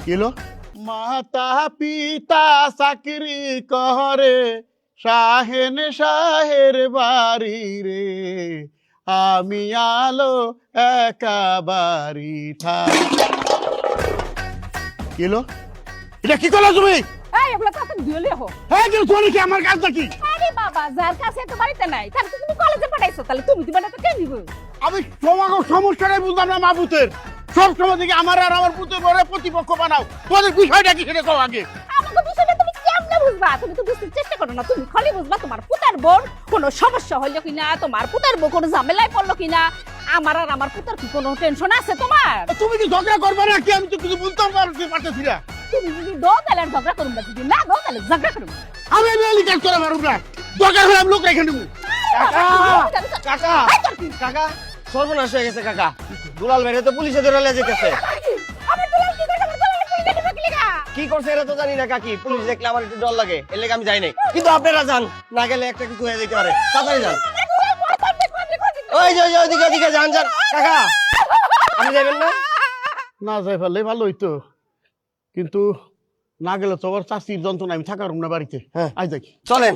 Kilo মাতা পিতা চাকরি করে শাহেন শাহের বাড়ি রে আমি আলো একা বাড়ি কিলো এটা কি করলো তুমি? এই এগুলো তাড়াতাড়ি দিয়ে লিখো। হ্যাঁ কিন্তু তুমি কি আমার কাজ নাকি? আরে বাবা যার কাছে তো বাড়িতে নাই তাহলে তো তুমি কলেজে পাঠাইছো, তাহলে তুমি দিবা না তো কে দিব? আমি তোমাকে সমস্যাটাই বুঝলাম না মাহবুতের। সব সময় থেকে আমার আর আমার পুতের বড় প্রতিপক্ষ বানাও। তোদের বিষয়টা কি সেটা কও আগে। আমাকে বিষয়টা তুমি কেমনে বুঝবা? তুমি তো বুঝতে চেষ্টা করো না। তুমি খালি বুঝবা তোমার পুতার বোন কোনো সমস্যা হইলো কিনা, তোমার পুতার বউ কোনো ঝামেলায় পড়লো কিনা। আমার আর আমার পুতার কি কোনো টেনশন আছে তোমার? তুমি কি ঝগড়া করবে না কি? আমি তো কিছু বুঝতাম পারতেছি না। তুমি যদি দো তাহলে আর ঝগড়া করুন না, যদি না দো তাহলে ঝগড়া করুন। আমি মেলি কাজ করে পারব না। দরকার হলে আমি লোক রেখে নেবো। কাকা কাকা সর্বনাশ হয়ে গেছে কাকা। দুলাল ভাইরে তো পুলিশে ধরে নিয়ে যেতেছে। আমার দুলাল কি করে? আমার দুলাল কই গেল নাকি? কি করছে এটা তো জানি না কাকি। পুলিশ দেখলে আমার একটু ডর লাগে, এর লেগে আমি যাই নাই। কিন্তু আপনারা যান, না গেলে একটা কিছু হয়ে যেতে পারে। তাড়াতাড়ি যান। ওই যে ওইদিকে ওইদিকে যান যান। কাকা আপনি যাবেন না? না যাই পারলে ভালো হইতো, কিন্তু না গেলে তো আবার চাষির যন্ত্রণা, আমি থাকার না বাড়িতে। হ্যাঁ আজ যাই। চলেন।